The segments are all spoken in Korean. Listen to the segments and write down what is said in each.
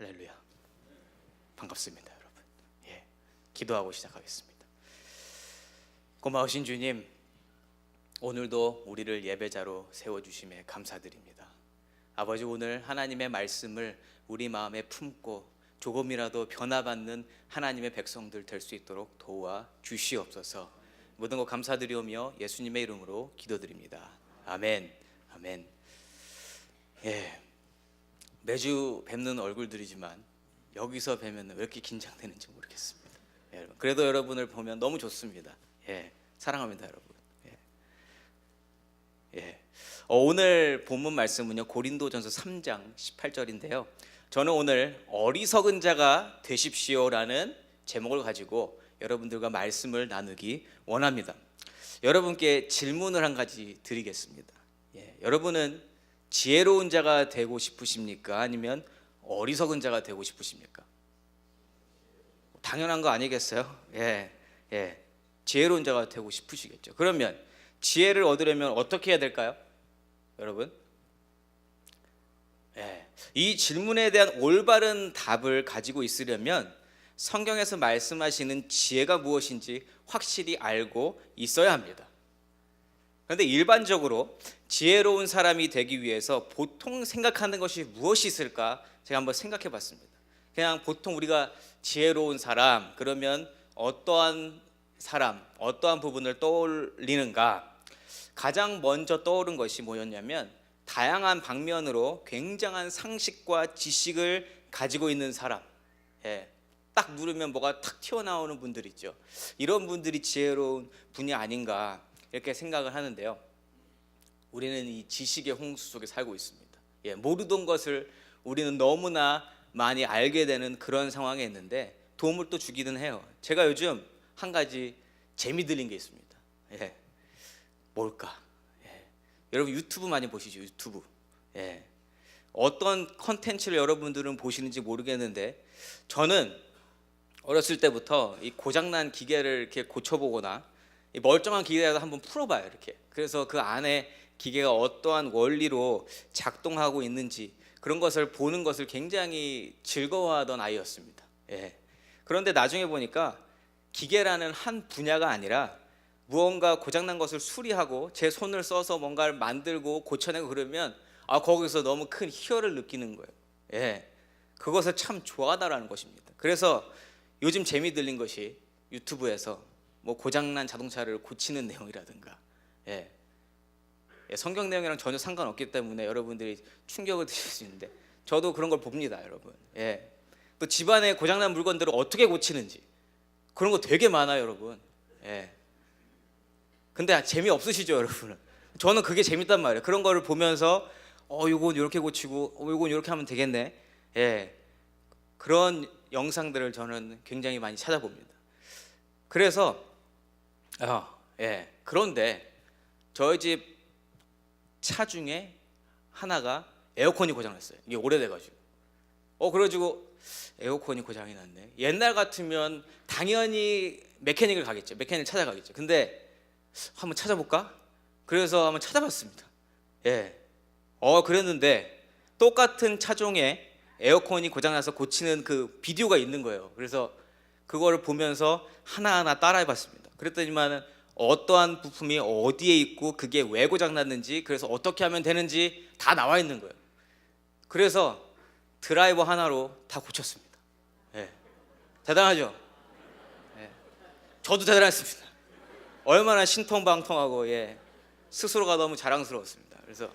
할렐루야. 반갑습니다, 여러분. 기도하고 시작하겠습니다. 고마우신 주님, 오늘도 우리를 예배자로 세워주심에 감사드립니다. 아버지, 오늘 하나님의 말씀을 우리 마음에 품고 조금이라도 변화받는 하나님의 백성들 될 수 있도록 도와 주시옵소서. 모든 것 감사드리오며 예수님의 이름으로 기도드립니다. 아멘. 아멘. 매주 뵙는 얼굴들이지만 여기서 뵈면 왜 이렇게 긴장되는지 모르겠습니다. 여러분, 그래도 여러분을 보면 너무 좋습니다. 사랑합니다, 여러분. 오늘 본문 말씀은요, 고린도전서 3장 18절인데요. 저는 오늘 어리석은 자가 되십시오라는 제목을 가지고 여러분들과 말씀을 나누기 원합니다. 여러분께 질문을 한 가지 드리겠습니다. 여러분은 지혜로운 자가 되고 싶으십니까? 아니면 어리석은 자가 되고 싶으십니까? 당연한 거 아니겠어요? 지혜로운 자가 되고 싶으시겠죠. 그러면 지혜를 얻으려면 어떻게 해야 될까요? 여러분, 이 질문에 대한 올바른 답을 가지고 있으려면 성경에서 말씀하시는 지혜가 무엇인지 확실히 알고 있어야 합니다. 그런데 일반적으로 지혜로운 사람이 되기 위해서 보통 생각하는 것이 무엇이 있을까 제가 한번 생각해 봤습니다. 그냥 보통 우리가 지혜로운 사람 그러면 어떠한 사람, 어떠한 부분을 떠올리는가? 가장 먼저 떠오른 것이 뭐였냐면 다양한 방면으로 굉장한 상식과 지식을 가지고 있는 사람. 딱 누르면 뭐가 탁 튀어나오는 분들 있죠. 이런 분들이 지혜로운 분이 아닌가 이렇게 생각을 하는데요. 우리는 이 지식의 홍수 속에 살고 있습니다. 모르던 것을 우리는 너무나 많이 알게 되는 그런 상황에 있는데 도움을 또 주기는 해요. 제가 요즘 한 가지 재미 들린 게 있습니다. 뭘까? 여러분 유튜브 많이 보시죠? 유튜브. 어떤 컨텐츠를 여러분들은 보시는지 모르겠는데 저는 어렸을 때부터 이 고장난 기계를 이렇게 고쳐보거나 이 멀쩡한 기계라도 한번 풀어봐요, 이렇게. 그래서 그 안에 기계가 어떠한 원리로 작동하고 있는지 그런 것을 보는 것을 굉장히 즐거워하던 아이였습니다. 그런데 나중에 보니까 기계라는 한 분야가 아니라 무언가 고장난 것을 수리하고 제 손을 써서 뭔가를 만들고 고쳐내고 그러면 거기서 너무 큰 희열을 느끼는 거예요. 그것을 참 좋아하다라는 것입니다. 그래서 요즘 재미 들린 것이 유튜브에서 뭐 고장난 자동차를 고치는 내용이라든가 성경 내용이랑 전혀 상관없기 때문에 여러분들이 충격을 드실 수 있는데 저도 그런 걸 봅니다, 여러분. 또 집안에 고장난 물건들을 어떻게 고치는지 그런 거 되게 많아요, 여러분. 근데 재미없으시죠, 여러분은? 저는 그게 재밌단 말이에요. 그런 거를 보면서 이건 이렇게 고치고 이건 이렇게 하면 되겠네. 그런 영상들을 저는 굉장히 많이 찾아봅니다. 그래서 그런데 저희 집 차 중에 하나가 에어컨이 고장났어요. 이게 오래돼가지고 그래가지고 에어컨이 고장이 났네. 옛날 같으면 당연히 메케닉을 가겠죠. 메케닉을 찾아가겠죠. 근데 한번 찾아볼까? 그래서 한번 찾아봤습니다. 그랬는데 똑같은 차종에 에어컨이 고장나서 고치는 그 비디오가 있는 거예요. 그래서 그거를 보면서 하나하나 따라해봤습니다. 그랬더니만 어떠한 부품이 어디에 있고 그게 왜 고장났는지 그래서 어떻게 하면 되는지 다 나와 있는 거예요. 그래서 드라이버 하나로 다 고쳤습니다. 대단하죠? 저도 대단했습니다. 얼마나 신통방통하고 스스로가 너무 자랑스러웠습니다. 그래서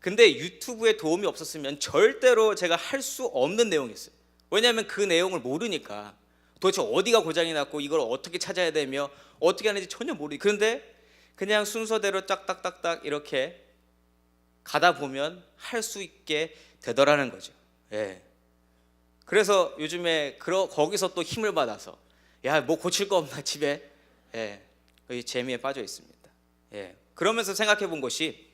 근데 유튜브에 도움이 없었으면 절대로 제가 할 수 없는 내용이었어요. 왜냐하면 그 내용을 모르니까 도대체 어디가 고장이 났고 이걸 어떻게 찾아야 되며 어떻게 하는지 전혀 모르니. 그런데 그냥 순서대로 딱딱딱딱 이렇게 가다 보면 할 수 있게 되더라는 거죠. 그래서 요즘에 거기서 또 힘을 받아서 뭐 고칠 거 없나 집에 이 재미에 빠져 있습니다. 그러면서 생각해 본 것이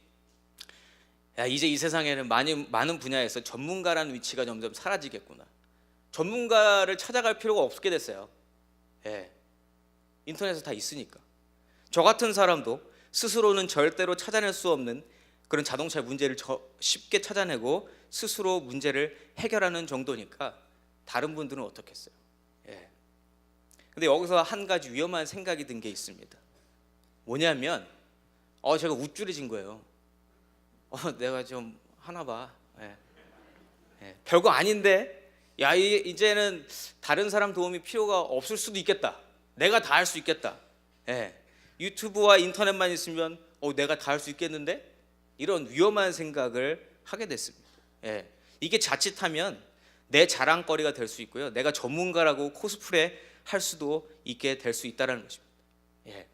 이제 이 세상에는 많은 분야에서 전문가라는 위치가 점점 사라지겠구나. 전문가를 찾아갈 필요가 없게 됐어요. 인터넷에 다 있으니까. 저 같은 사람도 스스로는 절대로 찾아낼 수 없는 그런 자동차 문제를 쉽게 찾아내고 스스로 문제를 해결하는 정도니까 다른 분들은 어떻겠어요? 예. 근데 여기서 한 가지 위험한 생각이 든 게 있습니다. 뭐냐면 제가 우쭐해진 거예요. 내가 좀 하나 봐. 예. 예. 별거 아닌데 야 이제는 다른 사람 도움이 필요가 없을 수도 있겠다. 내가 다 할 수 있겠다. 예. 유튜브와 인터넷만 있으면 내가 다 할 수 있겠는데? 이런 위험한 생각을 하게 됐습니다. 예. 이게 자칫하면 내 자랑거리가 될 수 있고요. 내가 전문가라고 코스프레 할 수도 있게 될 수 있다는 것입니다. 예.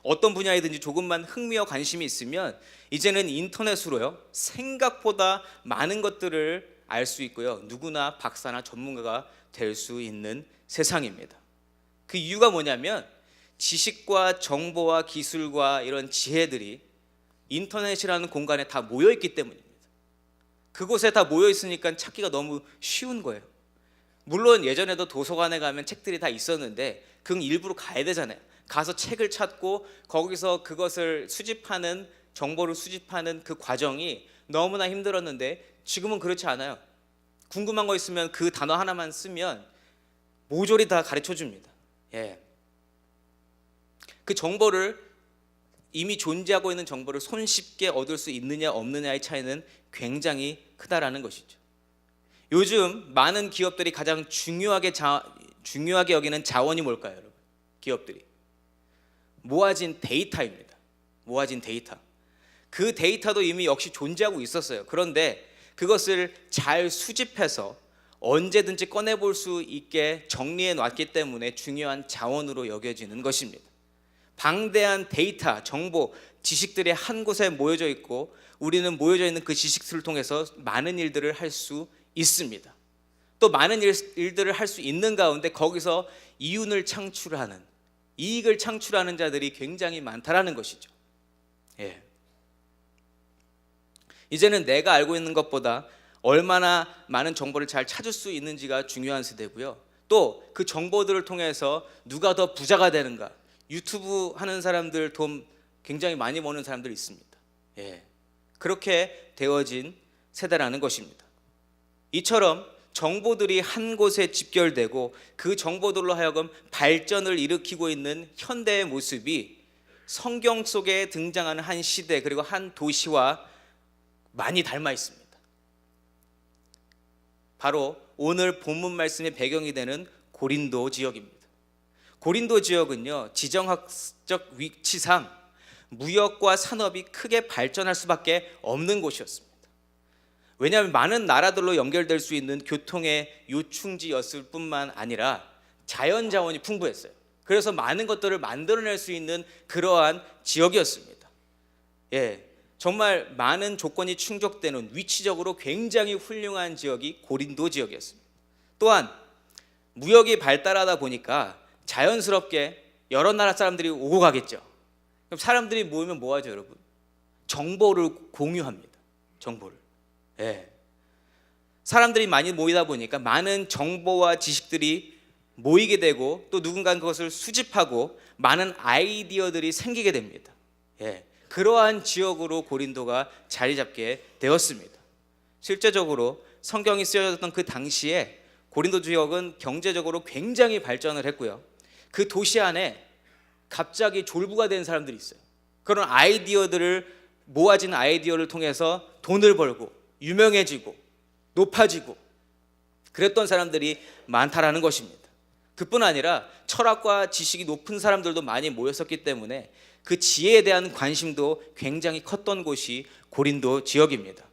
어떤 분야이든지 조금만 흥미와 관심이 있으면 이제는 인터넷으로요 생각보다 많은 것들을 알 수 있고요. 누구나 박사나 전문가가 될 수 있는 세상입니다. 그 이유가 뭐냐면 지식과 정보와 기술과 이런 지혜들이 인터넷이라는 공간에 다 모여있기 때문입니다. 그곳에 다 모여있으니까 찾기가 너무 쉬운 거예요. 물론 예전에도 도서관에 가면 책들이 다 있었는데 그 일부러 가야 되잖아요. 가서 책을 찾고 거기서 그것을 수집하는, 정보를 수집하는 그 과정이 너무나 힘들었는데 지금은 그렇지 않아요. 궁금한 거 있으면 그 단어 하나만 쓰면 모조리 다 가르쳐 줍니다. 예. 그 정보를, 이미 존재하고 있는 정보를 손쉽게 얻을 수 있느냐 없느냐의 차이는 굉장히 크다라는 것이죠. 요즘 많은 기업들이 가장 중요하게 여기는 자원이 뭘까요, 여러분? 기업들이 모아진 데이터입니다. 모아진 데이터. 그 데이터도 이미 역시 존재하고 있었어요. 그런데 그것을 잘 수집해서 언제든지 꺼내볼 수 있게 정리해 놨기 때문에 중요한 자원으로 여겨지는 것입니다. 방대한 데이터, 정보, 지식들이 한 곳에 모여져 있고 우리는 모여져 있는 그 지식들을 통해서 많은 일들을 할 수 있습니다. 또 많은 일들을 할 수 있는 가운데 거기서 이윤을 창출하는, 이익을 창출하는 자들이 굉장히 많다라는 것이죠. 예. 이제는 내가 알고 있는 것보다 얼마나 많은 정보를 잘 찾을 수 있는지가 중요한 세대고요. 또 그 정보들을 통해서 누가 더 부자가 되는가, 유튜브 하는 사람들 돈 굉장히 많이 버는 사람들이 있습니다. 예. 그렇게 되어진 세대라는 것입니다. 이처럼 정보들이 한 곳에 집결되고 그 정보들로 하여금 발전을 일으키고 있는 현대의 모습이 성경 속에 등장하는 한 시대 그리고 한 도시와 많이 닮아 있습니다. 바로 오늘 본문 말씀의 배경이 되는 고린도 지역입니다. 고린도 지역은요, 지정학적 위치상 무역과 산업이 크게 발전할 수밖에 없는 곳이었습니다. 왜냐하면 많은 나라들로 연결될 수 있는 교통의 요충지였을 뿐만 아니라 자연 자원이 풍부했어요. 그래서 많은 것들을 만들어낼 수 있는 그러한 지역이었습니다. 예, 정말 많은 조건이 충족되는 위치적으로 굉장히 훌륭한 지역이 고린도 지역이었습니다. 또한 무역이 발달하다 보니까 자연스럽게 여러 나라 사람들이 오고 가겠죠. 그럼 사람들이 모이면 뭐 하죠, 여러분? 정보를 공유합니다. 정보를. 예. 사람들이 많이 모이다 보니까 많은 정보와 지식들이 모이게 되고 또 누군가는 그것을 수집하고 많은 아이디어들이 생기게 됩니다. 예. 그러한 지역으로 고린도가 자리 잡게 되었습니다. 실제적으로 성경이 쓰여졌던 그 당시에 고린도 지역은 경제적으로 굉장히 발전을 했고요. 그 도시 안에 갑자기 졸부가 된 사람들이 있어요. 그런 아이디어들을, 모아진 아이디어를 통해서 돈을 벌고 유명해지고 높아지고 그랬던 사람들이 많다라는 것입니다. 그뿐 아니라 철학과 지식이 높은 사람들도 많이 모였었기 때문에 그 지혜에 대한 관심도 굉장히 컸던 곳이 고린도 지역입니다.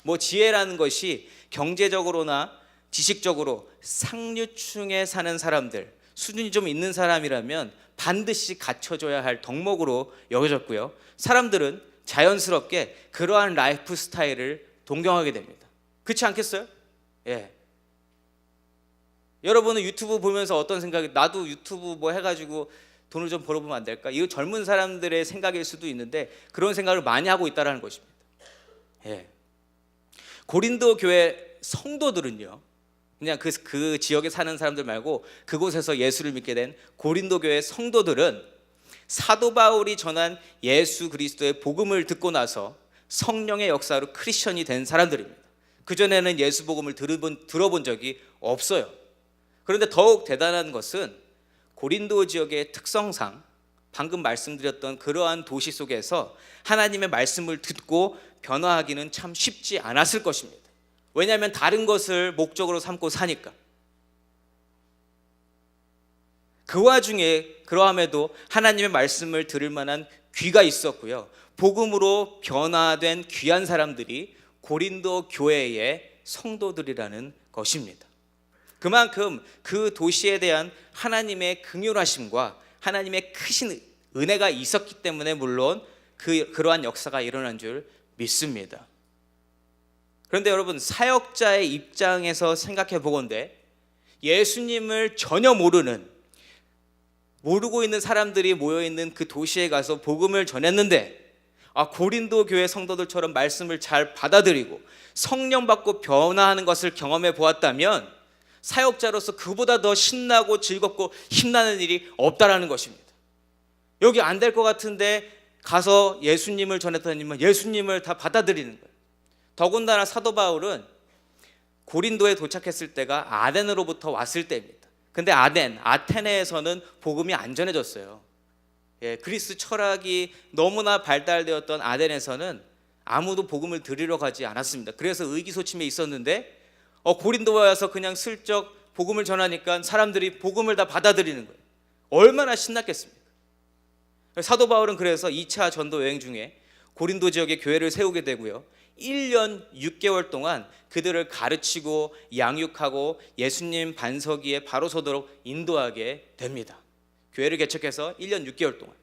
뭐 지혜라는 것이 경제적으로나 지식적으로 상류층에 사는 사람들, 수준이 좀 있는 사람이라면 반드시 갖춰줘야 할 덕목으로 여겨졌고요. 사람들은 자연스럽게 그러한 라이프 스타일을 동경하게 됩니다. 그렇지 않겠어요? 예. 여러분은 유튜브 보면서 어떤 생각이, 나도 유튜브 뭐 해가지고 돈을 좀 벌어보면 안 될까? 이거 젊은 사람들의 생각일 수도 있는데 그런 생각을 많이 하고 있다는 것입니다. 예. 고린도 교회 성도들은요, 그냥 그 지역에 사는 사람들 말고 그곳에서 예수를 믿게 된 고린도 교회 성도들은 사도 바울이 전한 예수 그리스도의 복음을 듣고 나서 성령의 역사로 크리스천이 된 사람들입니다. 그전에는 예수 복음을 들어본 적이 없어요. 그런데 더욱 대단한 것은 고린도 지역의 특성상 방금 말씀드렸던 그러한 도시 속에서 하나님의 말씀을 듣고 변화하기는 참 쉽지 않았을 것입니다. 왜냐하면 다른 것을 목적으로 삼고 사니까. 그 와중에 그러함에도 하나님의 말씀을 들을 만한 귀가 있었고요. 복음으로 변화된 귀한 사람들이 고린도 교회의 성도들이라는 것입니다. 그만큼 그 도시에 대한 하나님의 긍휼하심과 하나님의 크신 은혜가 있었기 때문에 물론 그러한 역사가 일어난 줄 믿습니다. 그런데 여러분, 사역자의 입장에서 생각해 보건대 예수님을 전혀 모르고 있는 사람들이 모여있는 그 도시에 가서 복음을 전했는데 고린도 교회 성도들처럼 말씀을 잘 받아들이고 성령 받고 변화하는 것을 경험해 보았다면 사역자로서 그보다 더 신나고 즐겁고 힘나는 일이 없다라는 것입니다. 여기 안 될 것 같은데 가서 예수님을 전했더니만 예수님을 다 받아들이는 거예요. 더군다나 사도 바울은 고린도에 도착했을 때가 아덴으로부터 왔을 때입니다. 근데 아테네에서는 복음이 안 전해졌어요. 그리스 철학이 너무나 발달되었던 아덴에서는 아무도 복음을 들으러 가지 않았습니다. 그래서 의기소침해 있었는데 고린도에 와서 그냥 슬쩍 복음을 전하니까 사람들이 복음을 다 받아들이는 거예요. 얼마나 신났겠습니까? 사도 바울은 그래서 2차 전도 여행 중에 고린도 지역에 교회를 세우게 되고요. 1년 6개월 동안 그들을 가르치고 양육하고 예수님 반석위에 바로 서도록 인도하게 됩니다. 교회를 개척해서 1년 6개월 동안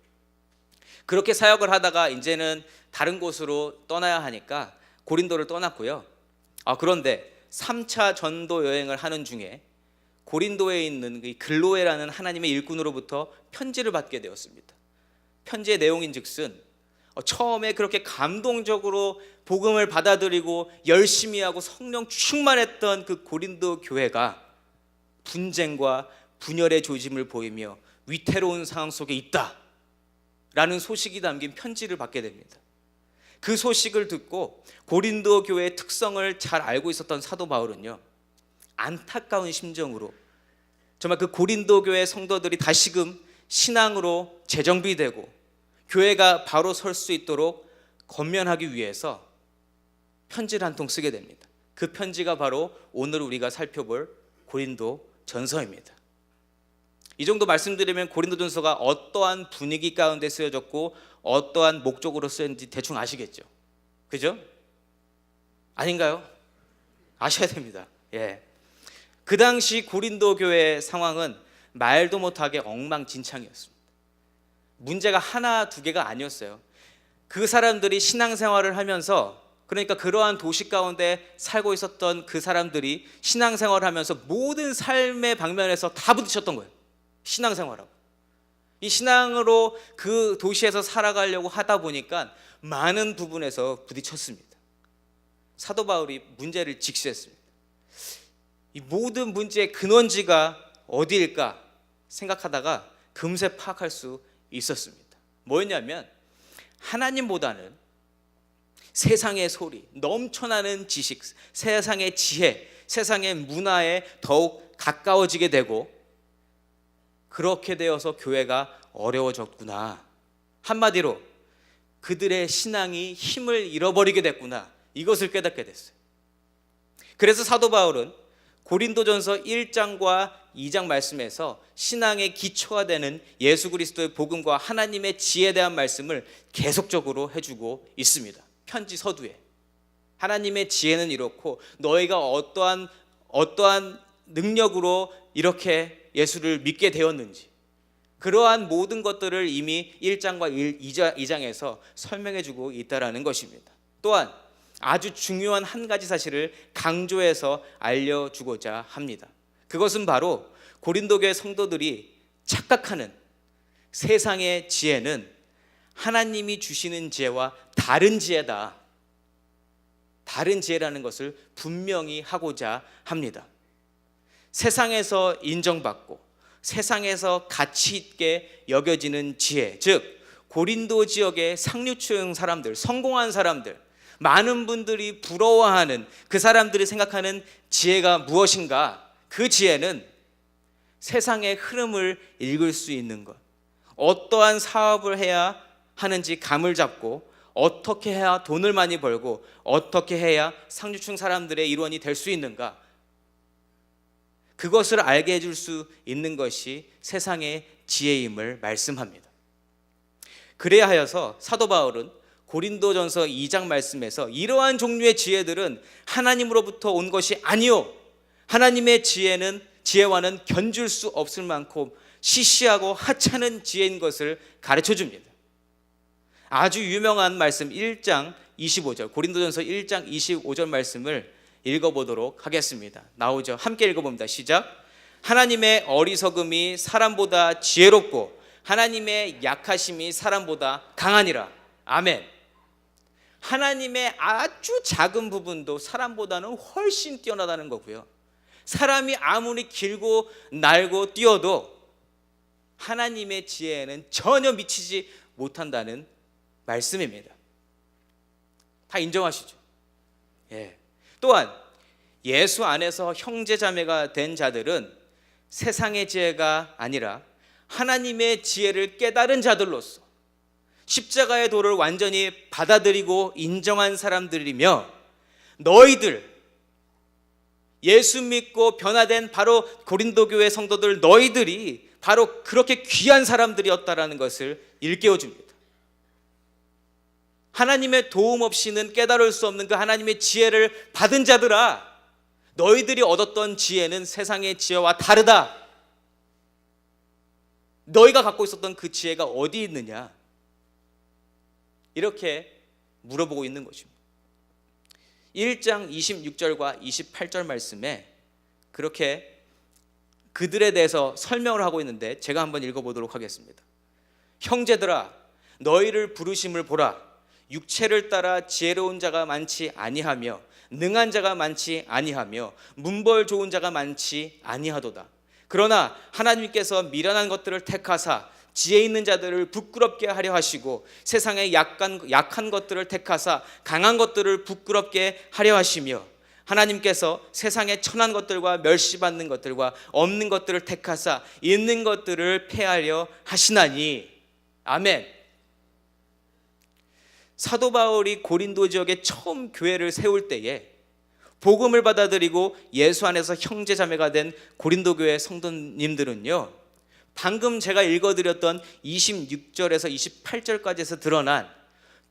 그렇게 사역을 하다가 이제는 다른 곳으로 떠나야 하니까 고린도를 떠났고요. 그런데 3차 전도 여행을 하는 중에 고린도에 있는 글로에라는 하나님의 일꾼으로부터 편지를 받게 되었습니다. 편지의 내용인즉슨 처음에 그렇게 감동적으로 복음을 받아들이고 열심히 하고 성령 충만했던 그 고린도 교회가 분쟁과 분열의 조짐을 보이며 위태로운 상황 속에 있다라는 소식이 담긴 편지를 받게 됩니다. 그 소식을 듣고 고린도 교회의 특성을 잘 알고 있었던 사도 바울은요, 안타까운 심정으로 정말 그 고린도 교회 성도들이 다시금 신앙으로 재정비되고 교회가 바로 설 수 있도록 권면하기 위해서 편지를 한 통 쓰게 됩니다. 그 편지가 바로 오늘 우리가 살펴볼 고린도 전서입니다. 이 정도 말씀드리면 고린도 전서가 어떠한 분위기 가운데 쓰여졌고 어떠한 목적으로 쓰였는지 대충 아시겠죠? 그죠? 아닌가요? 아셔야 됩니다. 그 당시 고린도 교회의 상황은 말도 못하게 엉망진창이었습니다. 문제가 하나 두 개가 아니었어요. 그 사람들이 신앙생활을 하면서, 그러니까 그러한 도시 가운데 살고 있었던 그 사람들이 신앙생활을 하면서 모든 삶의 방면에서 다 부딪혔던 거예요. 신앙생활하고 이 신앙으로 그 도시에서 살아가려고 하다 보니까 많은 부분에서 부딪혔습니다. 사도 바울이 문제를 직시했습니다. 이 모든 문제의 근원지가 어디일까 생각하다가 금세 파악할 수 있었습니다. 뭐였냐면 하나님보다는 세상의 소리, 넘쳐나는 지식, 세상의 지혜, 세상의 문화에 더욱 가까워지게 되고 그렇게 되어서 교회가 어려워졌구나. 한마디로 그들의 신앙이 힘을 잃어버리게 됐구나. 이것을 깨닫게 됐어요. 그래서 사도 바울은 고린도전서 1장과 2장 말씀에서 신앙의 기초가 되는 예수 그리스도의 복음과 하나님의 지혜에 대한 말씀을 계속적으로 해주고 있습니다. 편지 서두에 하나님의 지혜는 이렇고 너희가 어떠한 능력으로 이렇게 예수를 믿게 되었는지 그러한 모든 것들을 이미 1장과 2장에서 설명해주고 있다는 것입니다. 또한 아주 중요한 한 가지 사실을 강조해서 알려주고자 합니다. 그것은 바로 고린도 교회 성도들이 착각하는 세상의 지혜는 하나님이 주시는 지혜와 다른 지혜다. 다른 지혜라는 것을 분명히 하고자 합니다. 세상에서 인정받고 세상에서 가치 있게 여겨지는 지혜, 즉 고린도 지역의 상류층 사람들, 성공한 사람들, 많은 분들이 부러워하는, 그 사람들이 생각하는 지혜가 무엇인가? 그 지혜는 세상의 흐름을 읽을 수 있는 것, 어떠한 사업을 해야 하는지 감을 잡고, 어떻게 해야 돈을 많이 벌고, 어떻게 해야 상류층 사람들의 일원이 될 수 있는가, 그것을 알게 해줄 수 있는 것이 세상의 지혜임을 말씀합니다. 그래야 하여서 사도 바울은 고린도전서 2장 말씀에서 이러한 종류의 지혜들은 하나님으로부터 온 것이 아니요, 하나님의 지혜와는 견줄 수 없을 만큼 시시하고 하찮은 지혜인 것을 가르쳐 줍니다. 아주 유명한 말씀 1장 25절, 고린도전서 1장 25절 말씀을 읽어보도록 하겠습니다. 나오죠? 함께 읽어봅니다. 시작. 하나님의 어리석음이 사람보다 지혜롭고 하나님의 약하심이 사람보다 강하니라. 아멘. 하나님의 아주 작은 부분도 사람보다는 훨씬 뛰어나다는 거고요, 사람이 아무리 길고 날고 뛰어도 하나님의 지혜에는 전혀 미치지 못한다는 말씀입니다. 다 인정하시죠? 예. 또한 예수 안에서 형제자매가 된 자들은 세상의 지혜가 아니라 하나님의 지혜를 깨달은 자들로서 십자가의 도를 완전히 받아들이고 인정한 사람들이며, 너희들 예수 믿고 변화된 바로 고린도 교회 성도들, 너희들이 바로 그렇게 귀한 사람들이었다라는 것을 일깨워 줍니다. 하나님의 도움 없이는 깨달을 수 없는 그 하나님의 지혜를 받은 자들아, 너희들이 얻었던 지혜는 세상의 지혜와 다르다. 너희가 갖고 있었던 그 지혜가 어디 있느냐, 이렇게 물어보고 있는 것입니다. 1장 26절과 28절 말씀에 그렇게 그들에 대해서 설명을 하고 있는데, 제가 한번 읽어보도록 하겠습니다. 형제들아, 너희를 부르심을 보라. 육체를 따라 지혜로운 자가 많지 아니하며 능한 자가 많지 아니하며 문벌 좋은 자가 많지 아니하도다. 그러나 하나님께서 미련한 것들을 택하사 지혜 있는 자들을 부끄럽게 하려 하시고 세상의 약한 것들을 택하사 강한 것들을 부끄럽게 하려 하시며, 하나님께서 세상의 천한 것들과 멸시받는 것들과 없는 것들을 택하사 있는 것들을 폐하려 하시나니. 아멘. 사도 바울이 고린도 지역에 처음 교회를 세울 때에 복음을 받아들이고 예수 안에서 형제자매가 된 고린도 교회 성도님들은요, 방금 제가 읽어드렸던 26절에서 28절까지에서 드러난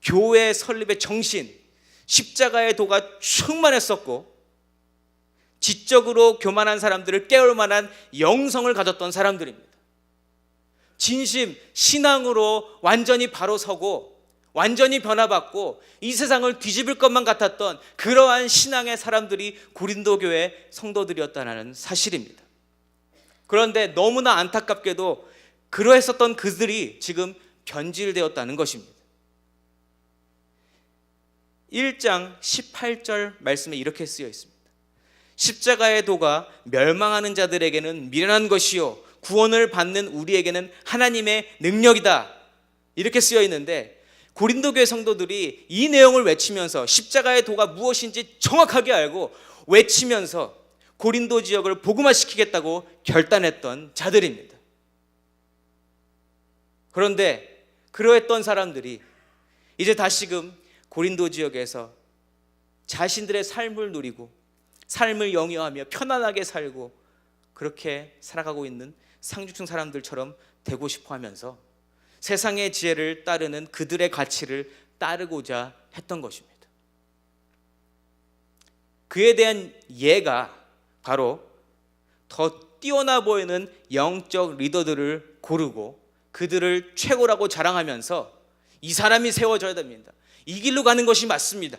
교회 설립의 정신, 십자가의 도가 충만했었고 지적으로 교만한 사람들을 깨울 만한 영성을 가졌던 사람들입니다. 진심, 신앙으로 완전히 바로 서고 완전히 변화받고 이 세상을 뒤집을 것만 같았던 그러한 신앙의 사람들이 고린도 교회 성도들이었다는 사실입니다. 그런데 너무나 안타깝게도 그러했었던 그들이 지금 변질되었다는 것입니다. 1장 18절 말씀에 이렇게 쓰여 있습니다. 십자가의 도가 멸망하는 자들에게는 미련한 것이요 구원을 받는 우리에게는 하나님의 능력이다, 이렇게 쓰여 있는데, 고린도 교회 성도들이 이 내용을 외치면서 십자가의 도가 무엇인지 정확하게 알고 외치면서 고린도 지역을 복음화시키겠다고 결단했던 자들입니다. 그런데 그러했던 사람들이 이제 다시금 고린도 지역에서 자신들의 삶을 누리고 삶을 영위하며 편안하게 살고 그렇게 살아가고 있는 상류층 사람들처럼 되고 싶어 하면서 세상의 지혜를 따르는 그들의 가치를 따르고자 했던 것입니다. 그에 대한 예가 바로 더 뛰어나 보이는 영적 리더들을 고르고 그들을 최고라고 자랑하면서 이 사람이 세워져야 됩니다, 이 길로 가는 것이 맞습니다.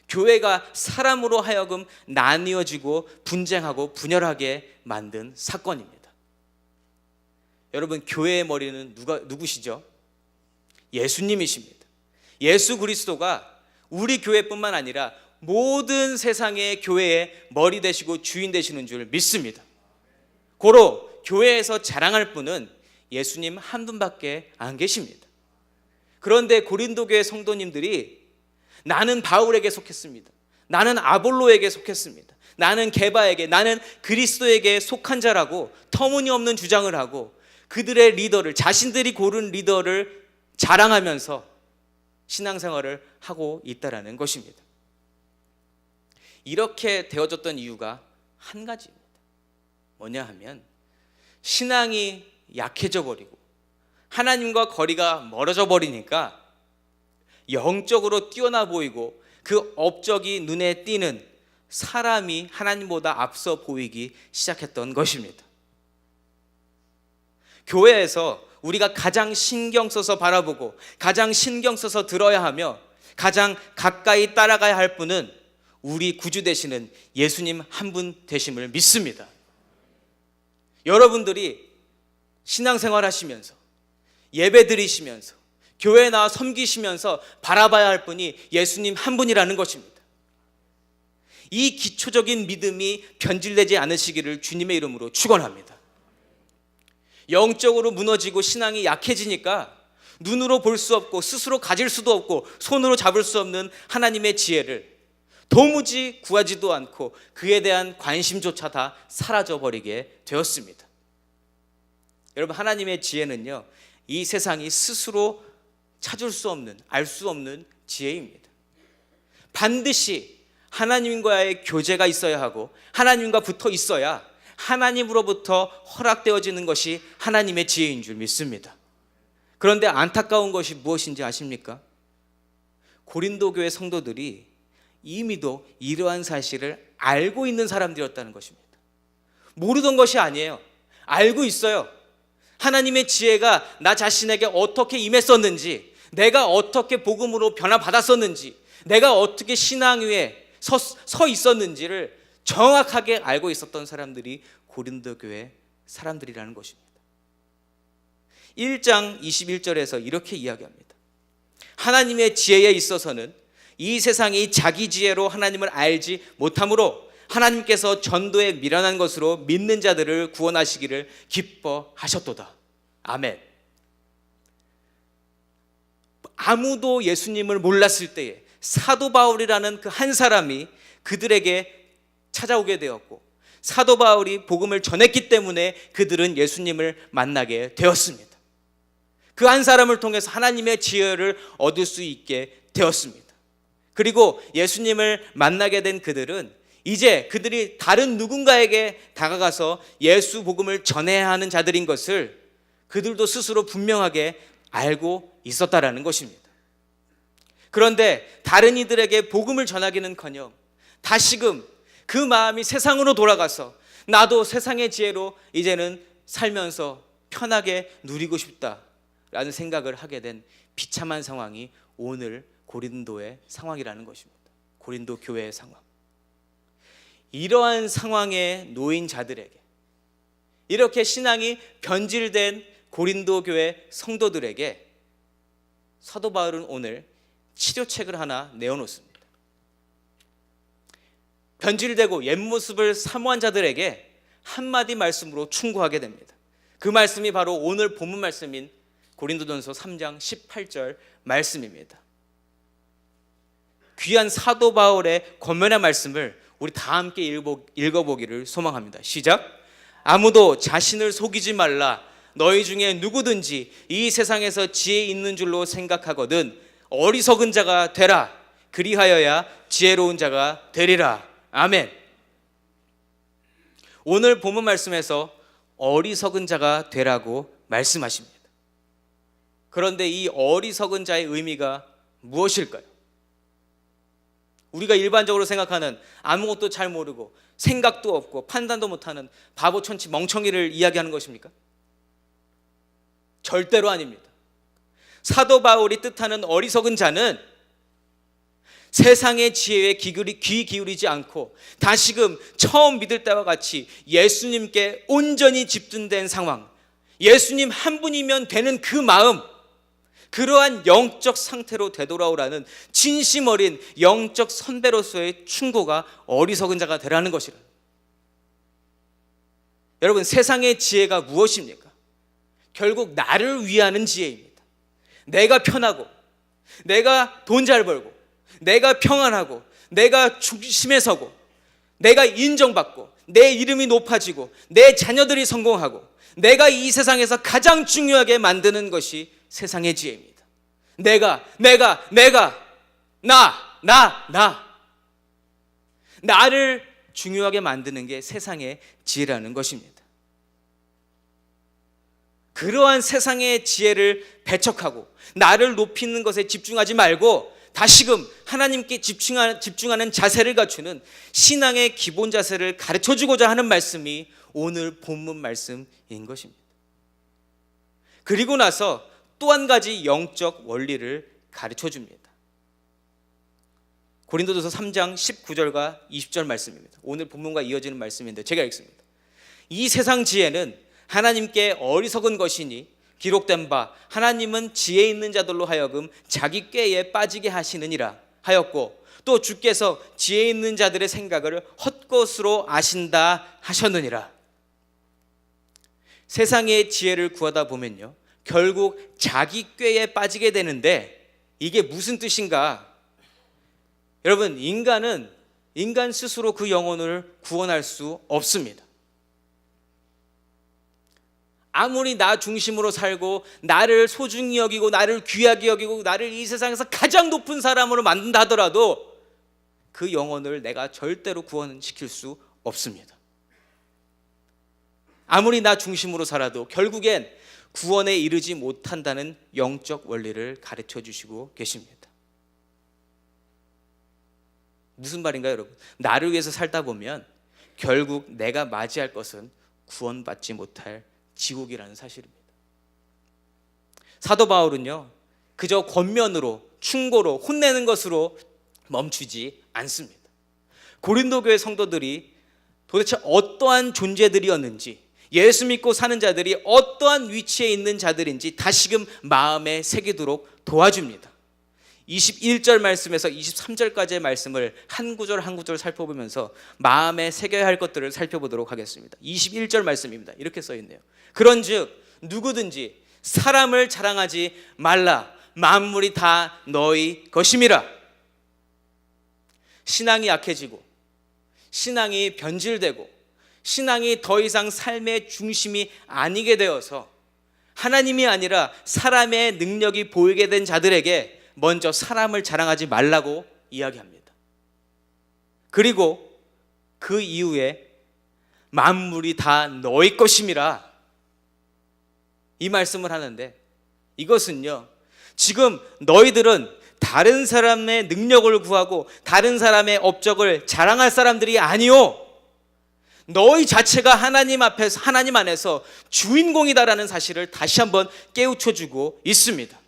교회가 사람으로 하여금 나뉘어지고 분쟁하고 분열하게 만든 사건입니다. 여러분, 교회의 머리는 누구시죠? 예수님이십니다. 예수 그리스도가 우리 교회뿐만 아니라 모든 세상의 교회의 머리 되시고 주인 되시는 줄 믿습니다. 고로 교회에서 자랑할 분은 예수님 한 분밖에 안 계십니다. 그런데 고린도 교회 성도님들이 나는 바울에게 속했습니다. 나는 아볼로에게 속했습니다. 나는 게바에게, 나는 그리스도에게 속한 자라고 터무니없는 주장을 하고 그들의 리더를, 자신들이 고른 리더를 자랑하면서 신앙생활을 하고 있다라는 것입니다. 이렇게 되어졌던 이유가 한 가지입니다. 뭐냐 하면 신앙이 약해져 버리고 하나님과 거리가 멀어져 버리니까 영적으로 뛰어나 보이고 그 업적이 눈에 띄는 사람이 하나님보다 앞서 보이기 시작했던 것입니다. 교회에서 우리가 가장 신경 써서 바라보고 가장 신경 써서 들어야 하며 가장 가까이 따라가야 할 분은 우리 구주 되시는 예수님 한 분 되심을 믿습니다. 여러분들이 신앙생활 하시면서 예배 드리시면서 교회에 나와 섬기시면서 바라봐야 할 분이 예수님 한 분이라는 것입니다. 이 기초적인 믿음이 변질되지 않으시기를 주님의 이름으로 축원합니다. 영적으로 무너지고 신앙이 약해지니까 눈으로 볼 수 없고 스스로 가질 수도 없고 손으로 잡을 수 없는 하나님의 지혜를 도무지 구하지도 않고 그에 대한 관심조차 다 사라져버리게 되었습니다. 여러분, 하나님의 지혜는요, 이 세상이 스스로 찾을 수 없는, 알 수 없는 지혜입니다. 반드시 하나님과의 교제가 있어야 하고 하나님과 붙어 있어야 하나님으로부터 허락되어지는 것이 하나님의 지혜인 줄 믿습니다. 그런데 안타까운 것이 무엇인지 아십니까? 고린도 교회 성도들이 이미도 이러한 사실을 알고 있는 사람들이었다는 것입니다. 모르던 것이 아니에요. 알고 있어요. 하나님의 지혜가 나 자신에게 어떻게 임했었는지, 내가 어떻게 복음으로 변화받았었는지, 내가 어떻게 신앙 위에 서 있었는지를 정확하게 알고 있었던 사람들이 고린도 교회 사람들이라는 것입니다. 1장 21절에서 이렇게 이야기합니다. 하나님의 지혜에 있어서는 이 세상이 자기 지혜로 하나님을 알지 못하므로 하나님께서 전도에 미련한 것으로 믿는 자들을 구원하시기를 기뻐하셨도다. 아멘. 아무도 예수님을 몰랐을 때에 사도 바울이라는 그 한 사람이 그들에게 찾아오게 되었고 사도 바울이 복음을 전했기 때문에 그들은 예수님을 만나게 되었습니다. 그 한 사람을 통해서 하나님의 지혜를 얻을 수 있게 되었습니다. 그리고 예수님을 만나게 된 그들은 이제 그들이 다른 누군가에게 다가가서 예수 복음을 전해야 하는 자들인 것을 그들도 스스로 분명하게 알고 있었다라는 것입니다. 그런데 다른 이들에게 복음을 전하기는커녕 다시금 그 마음이 세상으로 돌아가서 나도 세상의 지혜로 이제는 살면서 편하게 누리고 싶다라는 생각을 하게 된 비참한 상황이 오늘 고린도의 상황이라는 것입니다. 고린도 교회의 상황. 이러한 상황에 놓인 자들에게, 이렇게 신앙이 변질된 고린도 교회 성도들에게 사도 바울은 오늘 치료책을 하나 내어놓습니다. 변질되고 옛 모습을 사모한 자들에게 한마디 말씀으로 충고하게 됩니다. 그 말씀이 바로 오늘 본문 말씀인 고린도전서 3장 18절 말씀입니다. 귀한 사도 바울의 권면의 말씀을 우리 다 함께 읽어보기를 소망합니다. 시작. 아무도 자신을 속이지 말라. 너희 중에 누구든지 이 세상에서 지혜 있는 줄로 생각하거든 어리석은 자가 되라. 그리하여야 지혜로운 자가 되리라. 아멘. 오늘 본문 말씀에서 어리석은 자가 되라고 말씀하십니다. 그런데 이 어리석은 자의 의미가 무엇일까요? 우리가 일반적으로 생각하는 아무것도 잘 모르고 생각도 없고 판단도 못하는 바보 천치 멍청이를 이야기하는 것입니까? 절대로 아닙니다. 사도 바울이 뜻하는 어리석은 자는 세상의 지혜에 귀 기울이지 않고 다시금 처음 믿을 때와 같이 예수님께 온전히 집중된 상황, 예수님 한 분이면 되는 그 마음, 그러한 영적 상태로 되돌아오라는 진심 어린 영적 선배로서의 충고가 어리석은 자가 되라는 것이라. 여러분, 세상의 지혜가 무엇입니까? 결국 나를 위하는 지혜입니다. 내가 편하고, 내가 돈 잘 벌고, 내가 평안하고 내가 중심에 서고 내가 인정받고 내 이름이 높아지고 내 자녀들이 성공하고 내가 이 세상에서 가장 중요하게 만드는 것이 세상의 지혜입니다. 내가 나를 중요하게 만드는 게 세상의 지혜라는 것입니다. 그러한 세상의 지혜를 배척하고 나를 높이는 것에 집중하지 말고 다시금 하나님께 집중하는 자세를 갖추는 신앙의 기본 자세를 가르쳐주고자 하는 말씀이 오늘 본문 말씀인 것입니다. 그리고 나서 또 한 가지 영적 원리를 가르쳐줍니다. 고린도전서 3장 19절과 20절 말씀입니다. 오늘 본문과 이어지는 말씀인데 제가 읽습니다. 이 세상 지혜는 하나님께 어리석은 것이니 기록된 바 하나님은 지혜 있는 자들로 하여금 자기 꾀에 빠지게 하시느니라 하였고 또 주께서 지혜 있는 자들의 생각을 헛것으로 아신다 하셨느니라. 세상의 지혜를 구하다 보면요 결국 자기 꾀에 빠지게 되는데 이게 무슨 뜻인가? 여러분, 인간은 인간 스스로 그 영혼을 구원할 수 없습니다. 아무리 나 중심으로 살고 나를 소중히 여기고 나를 귀하게 여기고 나를 이 세상에서 가장 높은 사람으로 만든다 하더라도 그 영혼을 내가 절대로 구원시킬 수 없습니다. 아무리 나 중심으로 살아도 결국엔 구원에 이르지 못한다는 영적 원리를 가르쳐 주시고 계십니다. 무슨 말인가요, 여러분? 나를 위해서 살다 보면 결국 내가 맞이할 것은 구원받지 못할 지옥이라는 사실입니다. 사도 바울은요 그저 권면으로 충고로 혼내는 것으로 멈추지 않습니다. 고린도 교회 성도들이 도대체 어떠한 존재들이었는지, 예수 믿고 사는 자들이 어떠한 위치에 있는 자들인지 다시금 마음에 새기도록 도와줍니다. 21절 말씀에서 23절까지의 말씀을 한 구절 한 구절 살펴보면서 마음에 새겨야 할 것들을 살펴보도록 하겠습니다. 21절 말씀입니다. 이렇게 써 있네요. 그런즉 누구든지 사람을 자랑하지 말라. 만물이 다 너희 것임이라. 신앙이 약해지고 신앙이 변질되고 신앙이 더 이상 삶의 중심이 아니게 되어서 하나님이 아니라 사람의 능력이 보이게 된 자들에게 먼저 사람을 자랑하지 말라고 이야기합니다. 그리고 그 이후에 만물이 다 너희 것임이라 이 말씀을 하는데, 이것은요 지금 너희들은 다른 사람의 능력을 구하고 다른 사람의 업적을 자랑할 사람들이 아니요 너희 자체가 하나님 앞에서, 하나님 안에서 주인공이다라는 사실을 다시 한번 깨우쳐주고 있습니다.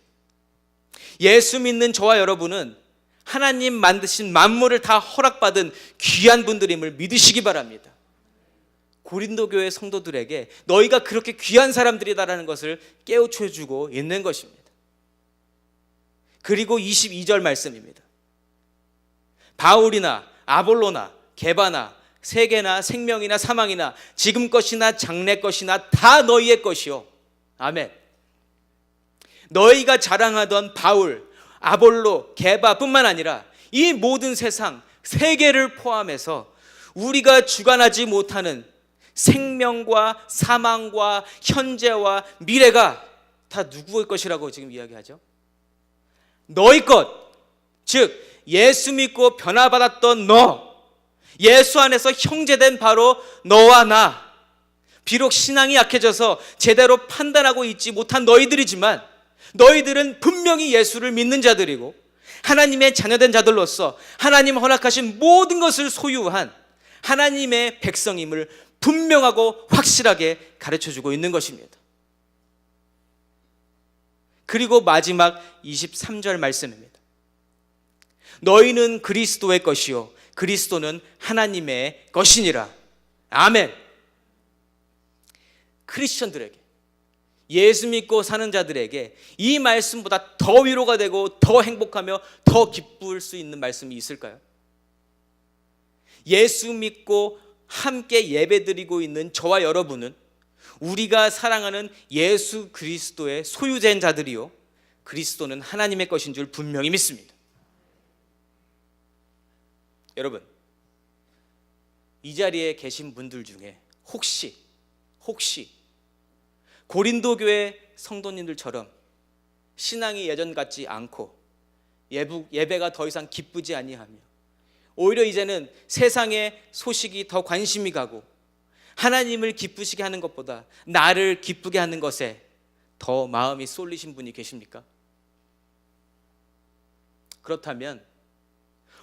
예수 믿는 저와 여러분은 하나님 만드신 만물을 다 허락받은 귀한 분들임을 믿으시기 바랍니다. 고린도 교회 성도들에게 너희가 그렇게 귀한 사람들이다라는 것을 깨우쳐주고 있는 것입니다. 그리고 22절 말씀입니다. 바울이나 아볼로나 게바나 세계나 생명이나 사망이나 지금 것이나 장래 것이나 다 너희의 것이요. 아멘. 너희가 자랑하던 바울, 아볼로, 게바뿐만 아니라 이 모든 세상, 세계를 포함해서 우리가 주관하지 못하는 생명과 사망과 현재와 미래가 다 누구의 것이라고 지금 이야기하죠? 너희 것, 즉 예수 믿고 변화받았던 너, 예수 안에서 형제된 바로 너와 나, 비록 신앙이 약해져서 제대로 판단하고 있지 못한 너희들이지만 너희들은 분명히 예수를 믿는 자들이고 하나님의 자녀된 자들로서 하나님 허락하신 모든 것을 소유한 하나님의 백성임을 분명하고 확실하게 가르쳐주고 있는 것입니다. 그리고 마지막 23절 말씀입니다. 너희는 그리스도의 것이요 그리스도는 하나님의 것이니라. 아멘. 크리스천들에게, 예수 믿고 사는 자들에게 이 말씀보다 더 위로가 되고 더 행복하며 더 기쁠 수 있는 말씀이 있을까요? 예수 믿고 함께 예배드리고 있는 저와 여러분은 우리가 사랑하는 예수 그리스도의 소유된 자들이요 그리스도는 하나님의 것인 줄 분명히 믿습니다. 여러분, 이 자리에 계신 분들 중에 혹시 고린도 교회 성도님들처럼 신앙이 예전 같지 않고 예배가 더 이상 기쁘지 아니하며 오히려 이제는 세상의 소식이 더 관심이 가고 하나님을 기쁘시게 하는 것보다 나를 기쁘게 하는 것에 더 마음이 쏠리신 분이 계십니까? 그렇다면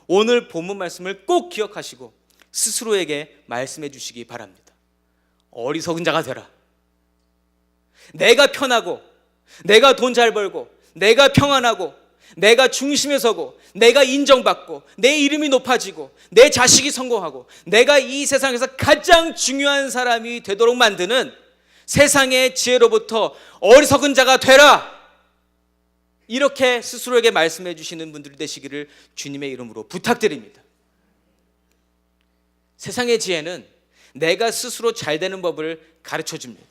오늘 본문 말씀을 꼭 기억하시고 스스로에게 말씀해 주시기 바랍니다. 어리석은 자가 되라. 내가 편하고, 내가 돈 잘 벌고, 내가 평안하고, 내가 중심에 서고, 내가 인정받고, 내 이름이 높아지고, 내 자식이 성공하고, 내가 이 세상에서 가장 중요한 사람이 되도록 만드는 세상의 지혜로부터 어리석은 자가 되라. 이렇게 스스로에게 말씀해 주시는 분들이 되시기를 주님의 이름으로 부탁드립니다. 세상의 지혜는 내가 스스로 잘 되는 법을 가르쳐 줍니다.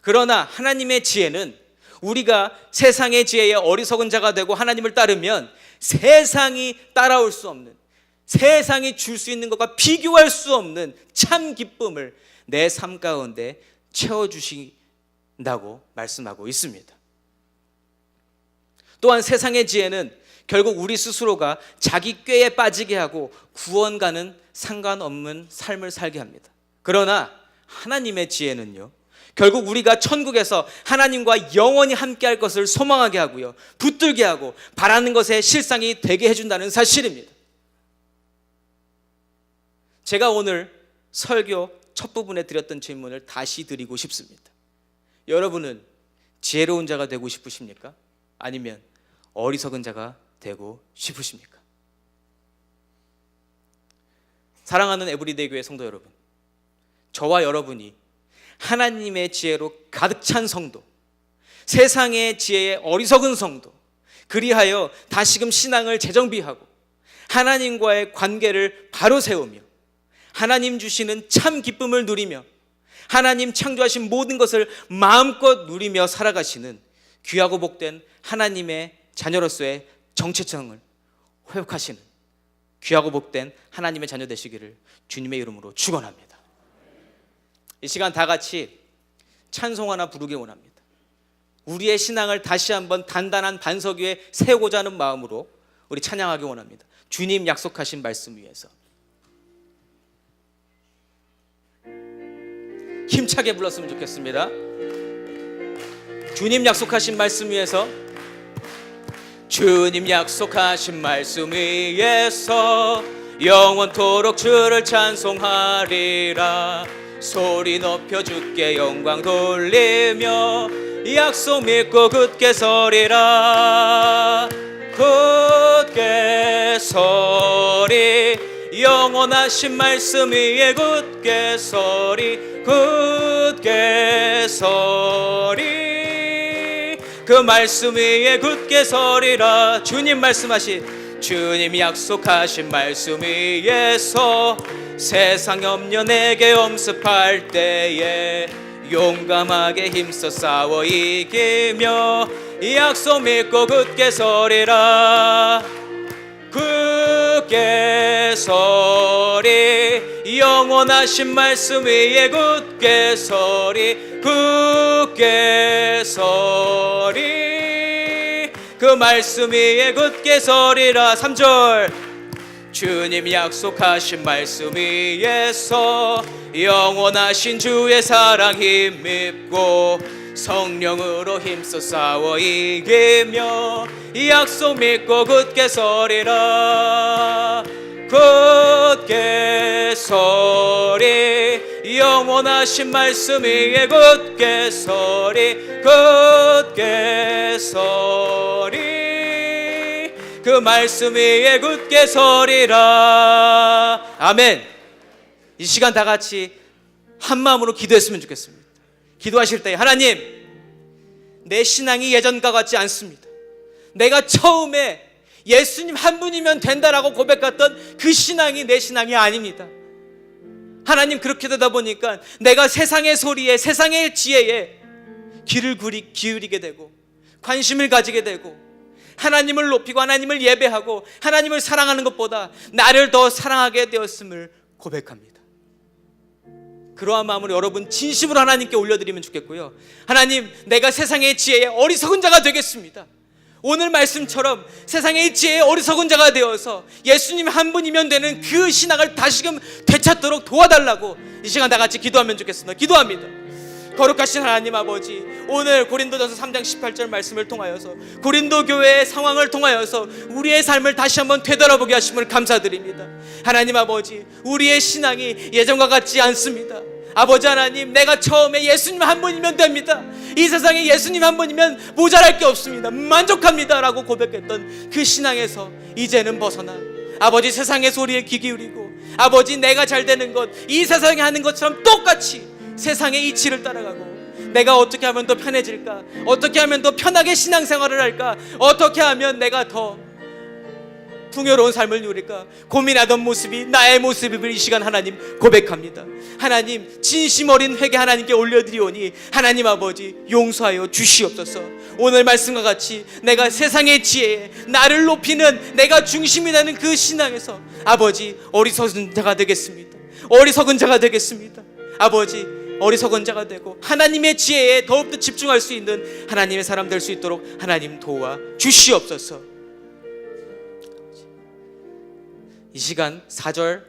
그러나 하나님의 지혜는 우리가 세상의 지혜에 어리석은 자가 되고 하나님을 따르면 세상이 따라올 수 없는, 세상이 줄 수 있는 것과 비교할 수 없는 참 기쁨을 내 삶 가운데 채워주신다고 말씀하고 있습니다. 또한 세상의 지혜는 결국 우리 스스로가 자기 꾀에 빠지게 하고 구원과는 상관없는 삶을 살게 합니다. 그러나 하나님의 지혜는요, 결국 우리가 천국에서 하나님과 영원히 함께할 것을 소망하게 하고요, 붙들게 하고 바라는 것의 실상이 되게 해준다는 사실입니다. 제가 오늘 설교 첫 부분에 드렸던 질문을 다시 드리고 싶습니다. 여러분은 지혜로운 자가 되고 싶으십니까? 아니면 어리석은 자가 되고 싶으십니까? 사랑하는 에브리데이 교회 성도 여러분, 저와 여러분이 하나님의 지혜로 가득 찬 성도, 세상의 지혜에 어리석은 성도, 그리하여 다시금 신앙을 재정비하고 하나님과의 관계를 바로 세우며 하나님 주시는 참 기쁨을 누리며 하나님 창조하신 모든 것을 마음껏 누리며 살아가시는 귀하고 복된 하나님의 자녀로서의 정체성을 회복하시는 귀하고 복된 하나님의 자녀 되시기를 주님의 이름으로 축원합니다. 이 시간 다 같이 찬송 하나 부르기 원합니다. 우리의 신앙을 다시 한번 단단한 반석 위에 세우고자 하는 마음으로 우리 찬양하기 원합니다. 주님 약속하신 말씀 위에서 힘차게 불렀으면 좋겠습니다. 주님 약속하신 말씀 위에서, 주님 약속하신 말씀 위에서 영원토록 주를 찬송하리라. 소리 높여 주께 영광 돌리며 약속 믿고 굳게 서리라. 굳게 서리, 영원하신 말씀 위에 굳게 서리, 굳게 서리, 그 말씀 위에 굳게 서리라. 주님 말씀하신, 주님 약속하신 말씀 위에서 세상 염려 내게 엄습할 때에 용감하게 힘써 싸워 이기며 약속 믿고 굳게 서리라. 굳게 서리, 영원하신 말씀 위에 굳게 서리, 굳게 서리, 그 말씀 위에 굳게 서리라. 3절, 주님 약속하신 말씀 위에서 영원하신 주의 사랑 힘입고 성령으로 힘써 싸워 이기며 약속 믿고 굳게 서리라. 굳게 서리, 영원하신 말씀 위에 굳게 서리, 굳게 서리, 그 말씀 위에 굳게 서리라. 아멘. 이 시간 다 같이 한 마음으로 기도했으면 좋겠습니다. 기도하실 때, 하나님, 내 신앙이 예전과 같지 않습니다. 내가 처음에 예수님 한 분이면 된다라고 고백했던 그 신앙이 내 신앙이 아닙니다. 하나님, 그렇게 되다 보니까 내가 세상의 소리에, 세상의 지혜에 귀를 기울이게 되고 관심을 가지게 되고 하나님을 높이고 하나님을 예배하고 하나님을 사랑하는 것보다 나를 더 사랑하게 되었음을 고백합니다. 그러한 마음으로 여러분 진심으로 하나님께 올려드리면 좋겠고요. 하나님, 내가 세상의 지혜에 어리석은 자가 되겠습니다. 오늘 말씀처럼 세상의 지혜에 어리석은 자가 되어서 예수님 한 분이면 되는 그 신앙을 다시금 되찾도록 도와달라고 이 시간 다 같이 기도하면 좋겠습니다. 기도합니다. 거룩하신 하나님 아버지, 오늘 고린도전서 3장 18절 말씀을 통하여서 고린도 교회의 상황을 통하여서 우리의 삶을 다시 한번 되돌아보게 하심을 감사드립니다. 하나님 아버지, 우리의 신앙이 예전과 같지 않습니다. 아버지 하나님, 내가 처음에 예수님 한 분이면 됩니다, 이 세상에 예수님 한 분이면 모자랄 게 없습니다, 만족합니다 라고 고백했던 그 신앙에서 이제는 벗어나 아버지 세상의 소리에 귀 기울이고 아버지 내가 잘 되는 것, 이 세상에 하는 것처럼 똑같이 세상의 이치를 따라가고 내가 어떻게 하면 더 편해질까, 어떻게 하면 더 편하게 신앙생활을 할까, 어떻게 하면 내가 더 풍요로운 삶을 누릴까 고민하던 모습이 나의 모습을 이 시간 하나님 고백합니다. 하나님, 진심 어린 회개 하나님께 올려드리오니 하나님 아버지 용서하여 주시옵소서. 오늘 말씀과 같이 내가 세상의 지혜에 나를 높이는 내가 중심이 되는 그 신앙에서 아버지 어리석은 자가 되겠습니다. 어리석은 자가 되겠습니다. 아버지 어리석은 자가 되고 하나님의 지혜에 더욱더 집중할 수 있는 하나님의 사람 될 수 있도록 하나님 도와 주시옵소서. 이 시간 4절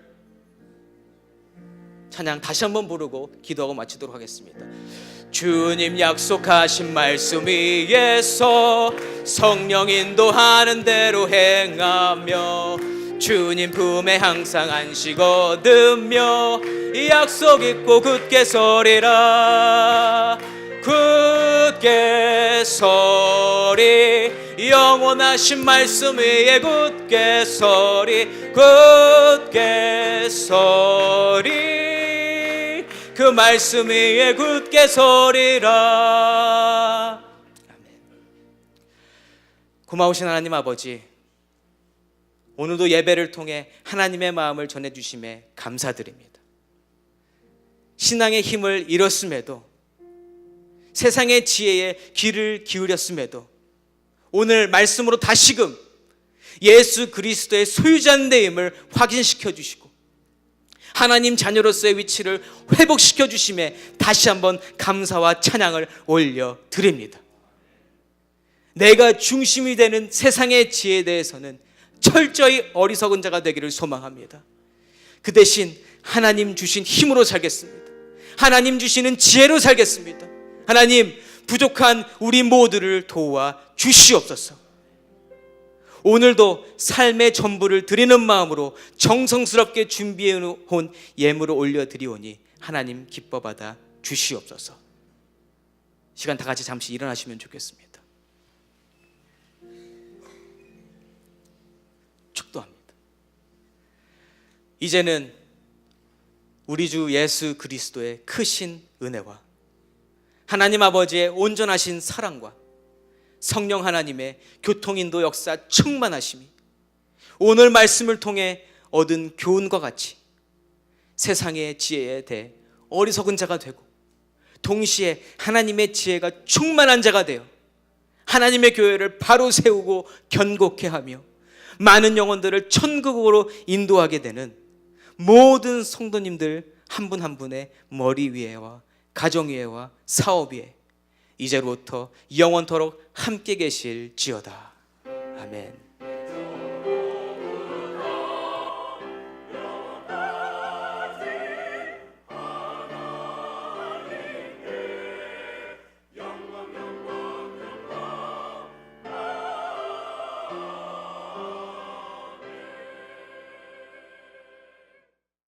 찬양 다시 한번 부르고 기도하고 마치도록 하겠습니다. 주님 약속하신 말씀 위에서 성령 인도하는 대로 행하며 주님 품에 항상 안식 얻으며 약속 잊고 굳게 서리라. 굳게 서리, 영원하신 말씀 위에 굳게 서리, 굳게 서리, 그 말씀 위에 굳게 서리라. 아멘. 고마우신 하나님 아버지, 오늘도 예배를 통해 하나님의 마음을 전해주심에 감사드립니다. 신앙의 힘을 잃었음에도 세상의 지혜에 귀를 기울였음에도 오늘 말씀으로 다시금 예수 그리스도의 소유자인 되임을 확인시켜 주시고 하나님 자녀로서의 위치를 회복시켜 주심에 다시 한번 감사와 찬양을 올려드립니다. 내가 중심이 되는 세상의 지혜에 대해서는 철저히 어리석은 자가 되기를 소망합니다. 그 대신 하나님 주신 힘으로 살겠습니다. 하나님 주시는 지혜로 살겠습니다. 하나님, 부족한 우리 모두를 도와 주시옵소서. 오늘도 삶의 전부를 드리는 마음으로 정성스럽게 준비해온 예물을 올려드리오니 하나님 기뻐 받아 주시옵소서. 시간 다 같이 잠시 일어나시면 좋겠습니다. 축도합니다. 이제는 우리 주 예수 그리스도의 크신 은혜와 하나님 아버지의 온전하신 사랑과 성령 하나님의 교통인도 역사 충만하심이 오늘 말씀을 통해 얻은 교훈과 같이 세상의 지혜에 대해 어리석은 자가 되고 동시에 하나님의 지혜가 충만한 자가 되어 하나님의 교회를 바로 세우고 견고케 하며 많은 영혼들을 천국으로 인도하게 되는 모든 성도님들 한 분 한 분의 머리 위에와 가정 위에와 사업 위에 이제로부터 영원토록 함께 계실지어다. 아멘.